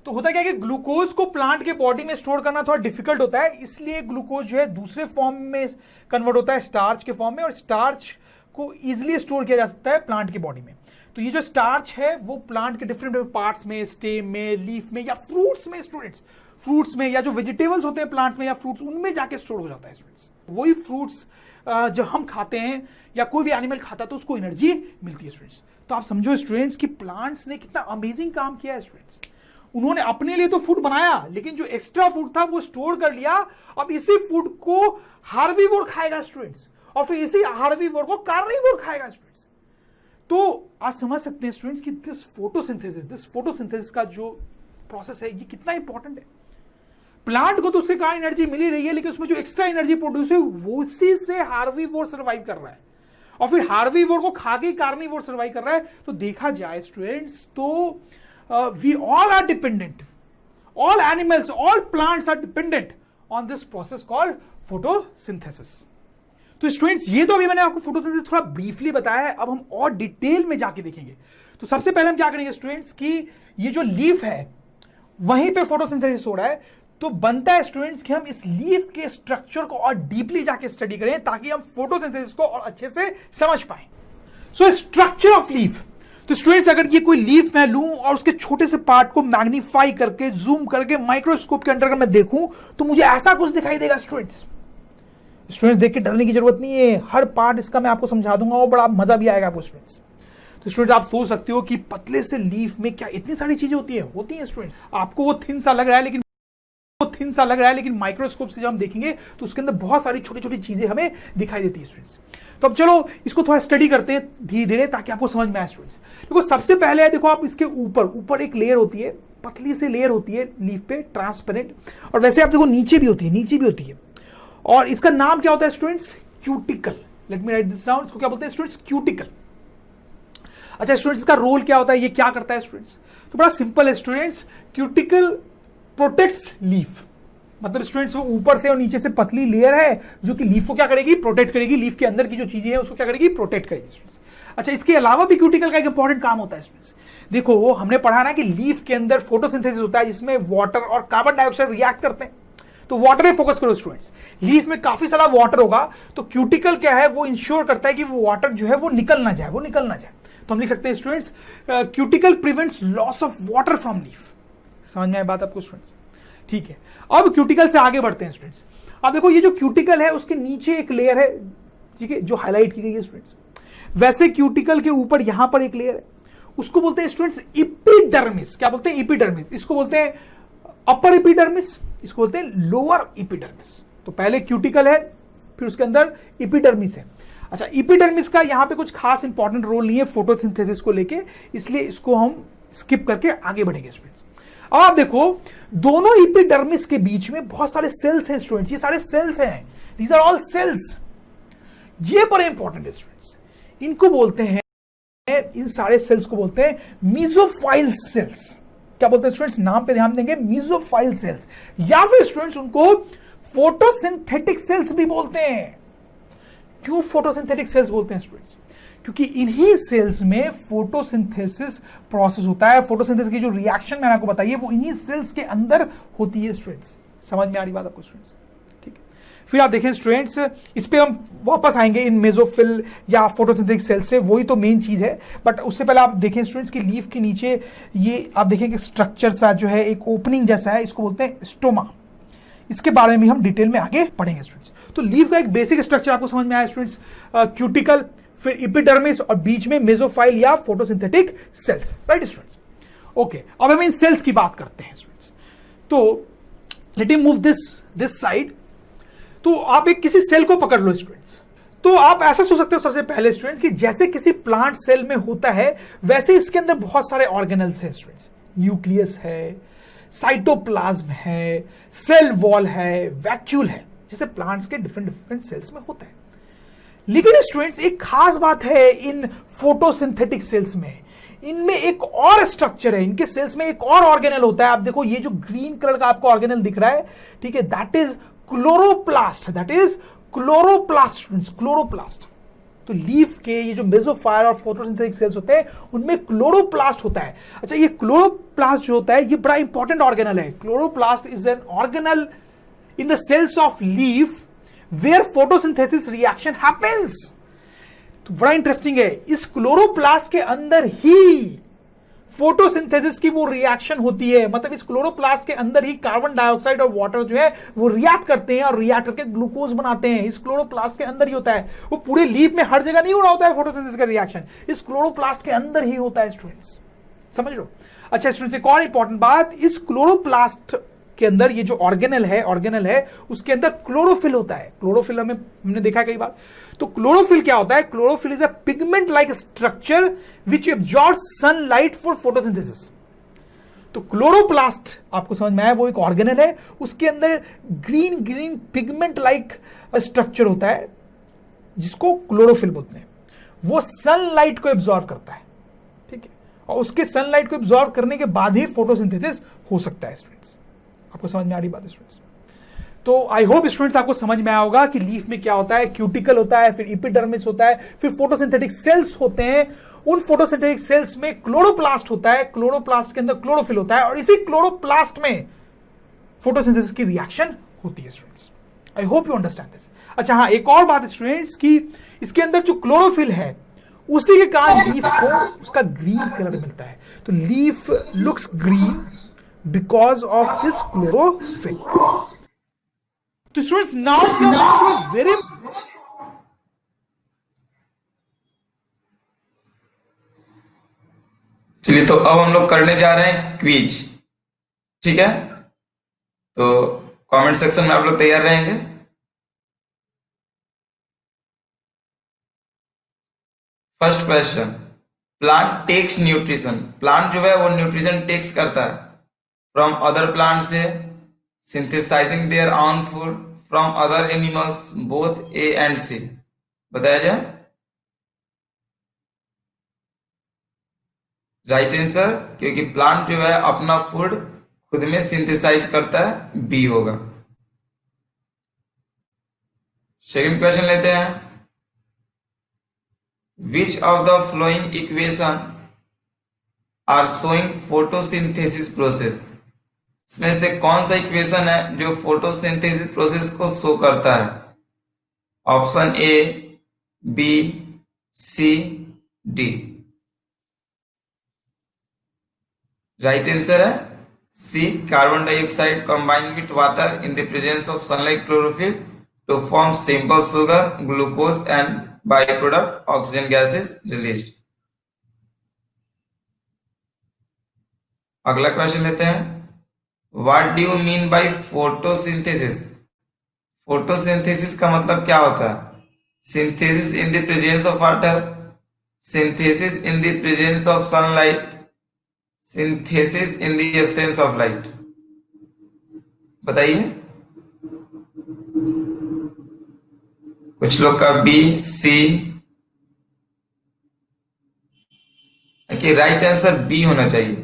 तो होता क्या है कि ग्लूकोज को प्लांट के बॉडी में स्टोर करना थोड़ा डिफिकल्ट होता है, इसलिए ग्लूकोज जो है दूसरे फॉर्म में कन्वर्ट होता है, स्टार्च के फॉर्म में, और स्टार्च को इजीली स्टोर किया जा सकता है प्लांट की बॉडी में। तो ये जो स्टार्च है वो प्लांट के डिफरेंट पार्ट्स में, स्टेम में, लीफ में या फ्रूट्स में स्टूडेंट्स, फ्रूट्स में या जो वेजिटेबल्स होते हैं प्लांट्स में या फ्रूट्स, उनमें जाके स्टोर हो जाता है स्टूडेंट्स। वही फ्रूट्स जब हम खाते हैं या कोई भी एनिमल खाता है तो उसको एनर्जी मिलती है स्टूडेंट्स। तो आप समझो स्टूडेंट्स कि प्लांट्स ने कितना अमेजिंग काम किया है स्टूडेंट्स। उन्होंने अपने लिए तो फूड बनाया, लेकिन जो एक्स्ट्रा फूड था वो स्टोर कर लिया। अब इसी फूड को हार्बीवोर खाएगा स्टूडेंट्स, और फिर इसी हार्बीवोर को कार्निवोर खाएगा स्टूडेंट्स। तो आप समझ सकते हैं स्टूडेंट्स कि दिस फोटोसिंथेसिस का जो प्रोसेस है ये कितना इंपॉर्टेंट है। प्लांट को तो उससे कहां एनर्जी मिल ही रही है, लेकिन उसमें जो एक्स्ट्रा एनर्जी प्रोड्यूस है वो उसी से हार्बीवोर सर्वाइव कर रहा है, और फिर हार्बीवोर को खा के कार्निवोर सर्वाइव कर रहा है। तो देखा जाए स्टूडेंट्स तो we all are dependent, all animals, all plants are dependent on this process called photosynthesis। तो स्टूडेंट्स ये तो अभी मैंने आपको फोटोसिंथेसिस थोड़ा ब्रीफली बताया है, अब हम और डिटेल में जाके देखेंगे। तो सबसे पहले हम क्या करेंगे स्टूडेंट्स कि ये जो लीफ है वहीं पे फोटोसिंथेसिस हो रहा है, तो बनता है स्टूडेंट्स कि हम इस लीफ के स्ट्रक्चर को और डीपली जाके स्टडी करें ताकि हम फोटोसिंथेसिस को और अच्छे से समझ पाए। सो स्ट्रक्चर ऑफ लीफ, तो स्टूडेंट्स अगर ये कोई लीफ मैं लूं और उसके छोटे से पार्ट को मैग्नीफाई करके, जूम करके, माइक्रोस्कोप के अंदर अगर मैं देखूं तो मुझे ऐसा कुछ दिखाई देगा स्टूडेंट्स। देख के डरने की जरूरत नहीं है, हर पार्ट इसका मैं आपको समझा दूंगा और बड़ा मजा भी आएगा आपको स्टूडेंट्स। तो स्टूडेंट्स आप सोच सकते हो कि पतले से लीफ में क्या इतनी सारी चीजें होती है स्टूडेंट्स। आपको वो थिन सा लग रहा है, लेकिन माइक्रोस्कोप से जब हम देखेंगे तो उसके अंदर बहुत सारी छोटी छोटी चीजें हमें दिखाई देती है स्टूडेंट्स। तो अब चलो इसको थोड़ा स्टडी करते हैं धीरे धीरे ताकि आपको समझ में आए स्टूडेंट्स। देखो सबसे पहले देखो आप इसके ऊपर एक लेयर होती है, पतली सी लेयर होती है लीफ पे, ट्रांसपेरेंट, और वैसे आप देखो नीचे भी होती है, और इसका नाम क्या होता है students, cuticle. Late me right this down, इसको क्या बोलते हैं स्टूडेंट्स, क्यूटिकल। अच्छा स्टूडेंट्स इसका रोल क्या होता है, ये क्या करता है स्टूडेंट्स, तो बड़ा सिंपल है स्टूडेंट्स, क्यूटिकल प्रोटेक्ट्स लीफ। मतलब स्टूडेंट्स वो ऊपर से और नीचे से पतली लेयर है जो कि लीफ को क्या करेगी, प्रोटेक्ट करेगी, लीफ के अंदर की जो चीजें हैं उसको क्या करेगी, प्रोटेक्ट करेगी स्टूडेंट्स। अच्छा इसके अलावा भी क्यूटिकल का एक इंपॉर्टेंट काम होता है स्टूडेंट्स। देखो हमने पढ़ा ना कि लीफ के अंदर फोटोसिंथेसिस होता है जिसमें वाटर और कार्बन डाइऑक्साइड रिएक्ट करते हैं। तो वाटर में फोकस करो स्टूडेंट्स, लीफ में काफी सारा वाटर होगा, तो क्यूटिकल क्या है, वो इंश्योर करता है कि वो वाटर जो है वो निकल ना जाए। तो हम लिख सकते हैं students, cuticle prevents loss of water from leaf. समझ में आए बात आपको स्टूडेंट्स। ठीक है, अब क्यूटिकल से आगे बढ़ते हैं स्टूडेंट्स। अब देखो ये जो क्यूटिकल है उसके नीचे एक लेयर है, ठीक है, जो हाईलाइट की गई है स्टूडेंट्स। वैसे क्यूटिकल के ऊपर यहां पर एक लेयर है, उसको बोलते हैं स्टूडेंट्स इपिडर्मिस। क्या बोलते हैं? इपिडर्मिस। इसको बोलते हैं अपर इपिडर्मिस, इसको बोलते हैं लोअर इपिडर्मिस। तो पहले क्यूटिकल है, फिर उसके अंदर इपिडर्मिस है। अच्छा, इपिडर्मिस का यहां पे कुछ खास इंपॉर्टेंट रोल नहीं है फोटोसिंथेसिस को लेके, इसलिए इसको हम स्किप करके आगे बढ़ेंगे स्टूडेंट्स। अब आप देखो दोनों इपिडर्मिस के बीच में बहुत सारे सेल्स हैं स्टूडेंट्स, ये सारे सेल्स हैं, दीज आर ऑल सेल्स। ये बड़े इंपॉर्टेंट है स्टूडेंट्स, इनको बोलते हैं, इन सारे सेल्स को बोलते हैं मीजोफाइल सेल्स। क्या बोलते हैं स्टूडेंट्स? नाम पे ध्यान देंगे, मीजोफाइल सेल्स, या फिर स्टूडेंट्स उनको फोटोसिंथेटिक सेल्स भी बोलते हैं। क्यों फोटोसिंथेटिक सेल्स बोलते हैं स्टूडेंट्स? क्योंकि इन्हीं सेल्स में फोटोसिंथेसिस प्रोसेस होता है। फोटोसिंथेसिस की जो रिएक्शन मैंने आपको बताई है वो इन्हीं सेल्स के अंदर होती है स्टूडेंट्स। समझ में आ रही बात आपको स्टूडेंट्स? ठीक है, फिर आप देखें स्टूडेंट्स, इस पे हम वापस आएंगे इन मेसोफिल या फोटोसिंथेटिक सेल से, वही तो मेन चीज है। बट उससे पहले आप देखें स्टूडेंट्स कि लीफ के नीचे ये आप देखें कि स्ट्रक्चर सा जो है, एक ओपनिंग जैसा है, इसको बोलते हैं स्टोमा। इसके बारे में हम डिटेल में आगे पढ़ेंगे स्टूडेंट्स। तो लीफ का एक बेसिक स्ट्रक्चर आपको समझ में आया स्टूडेंट्स, क्यूटिकल, फिर इपिडर्मिस और बीच में मेसोफाइल या photosynthetic cells, right students? Okay, अब हम इन सेल्स की बात करते हैं स्टूडेंट्स। तो let me move this side. तो आप एक किसी सेल को पकड़ लो स्टूडेंट्स, तो आप ऐसा सोच सकते हो सबसे पहले स्टूडेंट्स कि जैसे किसी प्लांट सेल में होता है वैसे इसके अंदर बहुत सारे ऑर्गेनल्स हैं स्टूडेंट्स। न्यूक्लियस है, साइटोप्लाज्म है, सेल वॉल है, वैक्यूल है, जैसे प्लांट्स के डिफरेंट डिफरेंट सेल्स में होता है। लेकिन स्टूडेंट्स एक खास बात है इन फोटोसिंथेटिक सेल्स में, इनमें एक और स्ट्रक्चर है, इनके सेल्स में एक और ऑर्गेनल होता है। आप देखो ये जो ग्रीन कलर का आपको ऑर्गेनल दिख रहा है, ठीक है, that is chloroplast, that is chloroplast students, chloroplast. तो लीफ के ये जो मेसोफाइल और फोटोसिंथेटिक सेल्स होते हैं उनमें क्लोरोप्लास्ट होता है। अच्छा, ये क्लोरोप्लास्ट जो होता है ये बड़ा इंपॉर्टेंट ऑर्गेनल है। Chloroplast is an organelle in the cells of leaf where photosynthesis reaction happens. तो बड़ा इंटरेस्टिंग है, इस क्लोरोप्लास्ट के अंदर ही फोटोसिंथेसिस की वो रिएक्शन होती है। मतलब इस क्लोरोप्लास्ट के अंदर ही कार्बन डाइऑक्साइड और वाटर जो है वो रिएक्ट करते हैं और रिएक्ट करके ग्लूकोज बनाते हैं। इस क्लोरोप्लास्ट के अंदर ही होता है, वो पूरे लीफ में हर जगह नहीं हो रहा होता है फोटोसिंथेसिस का रिएक्शन, इस क्लोरोप्लास्ट के अंदर ही होता है स्टूडेंट्स, समझ लो। अच्छा स्टूडेंट्स, एक और इंपॉर्टेंट बात, इस क्लोरोप्लास्ट के अंदर ये जो ऑर्गेनल है उसके अंदर क्लोरोफिल होता है। क्लोरोफिल हमने देखा कई बार। तो क्लोरोफिल क्या होता है? Chlorophyll is a pigment like structure which absorbs sunlight for photosynthesis. तो क्लोरोप्लास्ट आपको समझ में आया, वो एक ऑर्गेनल है, उसके अंदर green green pigment like structure होता है जिसको क्लोरोफिल बोलते हैं। वो सनलाइट को एब्जॉर्ब करता है, ठीक है, और उसके सनलाइट को एब्जॉर्ब करने के बाद ही फोटोसिंथेसिस हो सकता है स्टूडेंट्स। आपको समझ में आ रही बात है स्टूडेंट्स? तो आई होप स्टूडेंट्स आपको समझ में आया होगा कि लीफ में क्या होता है। क्यूटिकल होता है, फिर इपिडर्मिस होता है, फिर फोटोसिंथेटिक सेल्स होते हैं। उन फोटोसिंथेटिक सेल्स में क्लोरोप्लास्ट होता है, क्लोरोप्लास्ट के अंदर क्लोरोफिल होता है, और इसी क्लोरोप्लास्ट में फोटोसिंथेसिस की रिएक्शन होती है students. I hope you understand this. अच्छा हाँ, एक और बात स्टूडेंट्स की इसके अंदर जो क्लोरोफिल है उसी के कारण लीफ को उसका ग्रीन कलर मिलता है। तो leaf looks green because of this chlorophyll. So students, now we are going to a very चलिए, तो अब हम लोग करने जा रहे हैं क्विज, ठीक है? तो कमेंट सेक्शन में आप लोग तैयार रहेंगे। First question, plant takes nutrition. Plant जो है वो न्यूट्रिशन टेक्स करता है फ्रॉम अदर प्लांट से, synthesizing their own food from other animals, both A and C. बताया जाए राइट आंसर, क्योंकि प्लांट जो है अपना फूड खुद में सिंथेसाइज करता है, बी होगा। सेकंड क्वेश्चन लेते हैं, which of the following equation are showing photosynthesis process. इसमें से कौन सा इक्वेशन है जो फोटोसिंथेसिस प्रोसेस को शो करता है? Option A, B, C, D. Right answer है C. Carbon dioxide combined with water in the presence of sunlight chlorophyll to form simple sugar, glucose and byproduct oxygen gas is released. अगला question लेते हैं. What do you mean by photosynthesis? Photosynthesis का मतलब क्या होता है? Synthesis in the presence of water, synthesis in the presence of sunlight, synthesis in the absence of light. बताइए. कुछ लोग का बी, सी. राइट आंसर बी होना चाहिए,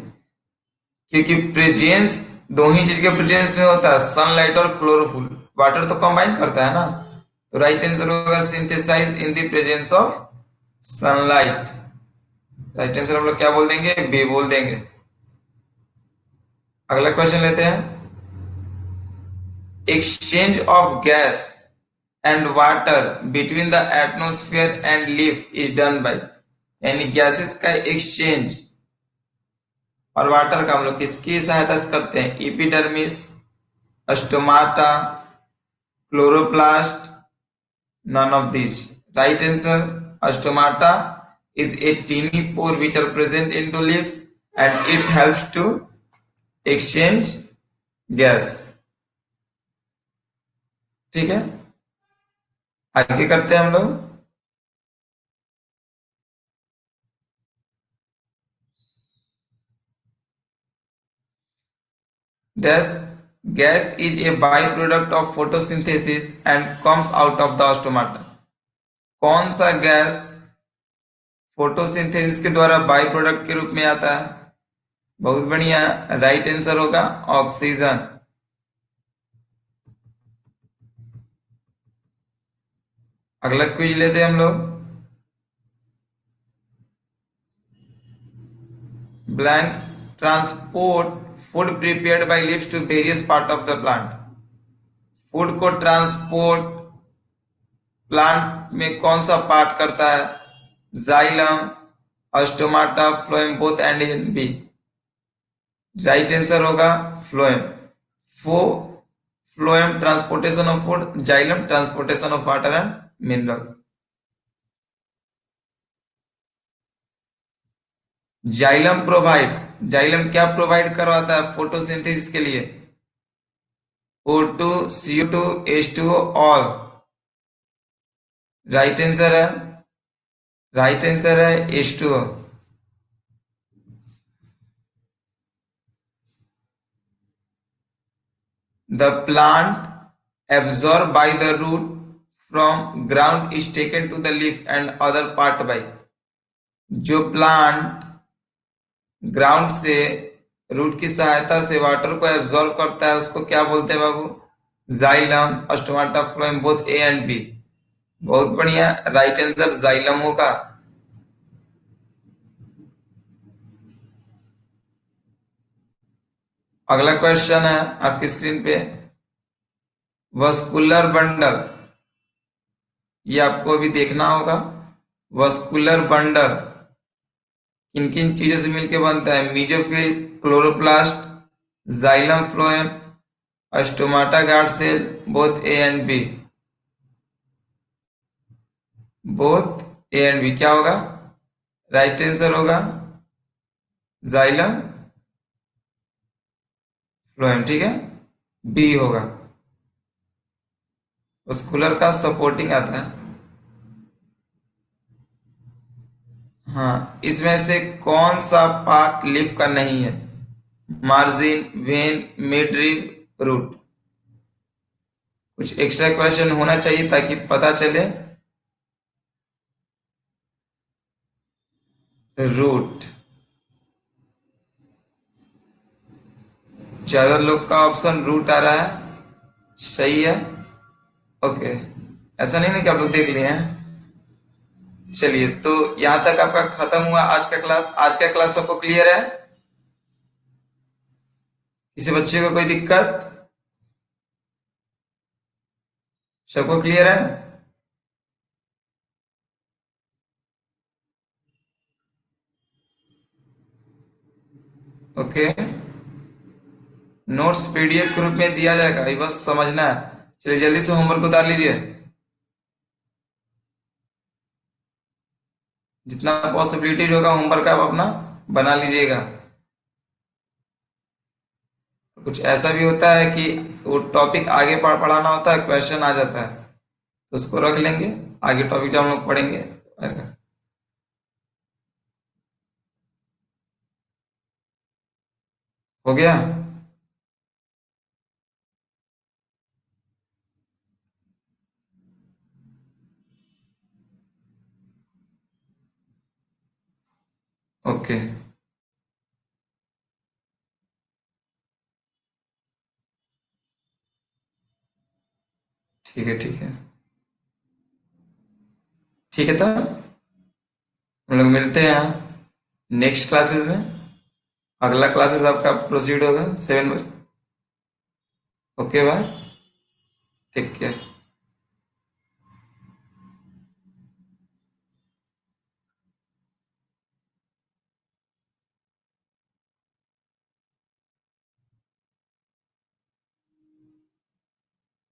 क्योंकि प्रेजेंस दो ही चीज के प्रेजेंस में होता है, सनलाइट और क्लोरोफिल. वाटर तो कंबाइन करता है ना, तो राइट आंसर होगा synthesize in the presence of sunlight. Right answer हम लोग क्या बोल देंगे? बी बोल देंगे. अगला क्वेश्चन लेते हैं. Exchange of gas and water between the atmosphere and leaf is done by. यानी गैसेस का एक्सचेंज और वाटर का हम लोग किसकी सहायता से करते हैं? Epidermis, stomata, chloroplast, none of these. Right answer, stomata is a teeny pore which are present into leaves and it helps to exchange gas. ठीक है, आगे करते हैं हम लोग. Dash gas is a byproduct of photosynthesis and comes out of the stomata. कौन सा gas photosynthesis के द्वारा बाई प्रोडक्ट के रूप में आता है? बहुत बढ़िया. राइट आंसर होगा ऑक्सीजन. अगला क्विज लेते हैं हम लोग. Blanks transport food prepared by leaves to various part of the plant. Food को ट्रांसपोर्ट प्लांट में कौन सा पार्ट करता है? Xylem, stomata, phloem, both and in B. Right answer होगा phloem. Phloem transportation of food, xylem transportation of water and minerals. Xylem क्या provide करवाता है फोटोसिंथेसिस के लिए? O2, CO2, H2O all. Right answer है H2O. The plant absorbed by the root from ground is taken to the leaf and other part by. जो plant ground से root की सहायता से वाटर को एब्जॉर्ब करता है उसको क्या बोलते हैं बाबू? Xylem, stomata, phloem, both A and B. बहुत बढ़िया. राइट आंसर जाइलम होगा. अगला क्वेश्चन है आपकी स्क्रीन पे. वस्कुलर बंडल, ये आपको अभी देखना होगा. वस्कुलर बंडल किन किन चीजों से मिलकर बनता है? Mesophyll, chloroplast, xylem, phloem, stomata guard cell, both A and B. Both A and B क्या होगा? राइट आंसर होगा जाइलम, फ्लोएम. ठीक है, बी होगा. वस्कुलर का सपोर्टिंग आता है. हाँ, इसमें से कौन सा पार्ट लीफ का नहीं है? Margin, vein, midrib, root. कुछ एक्स्ट्रा क्वेश्चन होना चाहिए ताकि पता चले. रूट. ज्यादा लोग का ऑप्शन रूट आ रहा है. सही है. ओके, ऐसा नहीं ना कि आप लोग देख लिए हैं. चलिए, तो यहां तक आपका खत्म हुआ आज का क्लास. आज का क्लास सबको क्लियर है? किसी बच्चे को कोई दिक्कत? सबको क्लियर है? ओके. नोट्स पीडीएफ के रूप में दिया जाएगा, ये बस समझना है। चलिए जल्दी से होमवर्क उतार लीजिए, जितना पॉसिबिलिटीज होगा होमवर्क आप अपना बना लीजिएगा। कुछ ऐसा भी होता है कि वो टॉपिक आगे पढ़ाना होता है, क्वेश्चन आ जाता है, तो उसको रख लेंगे, आगे टॉपिक जब हम लोग पढ़ेंगे तो आएगा। हो गया? ओके, ठीक है ठीक है। ठीक है, तब हम लोग मिलते हैं नेक्स्ट क्लासेस में। अगला क्लासेस आपका प्रोसीड होगा 7 बजे। Okay bye, take care.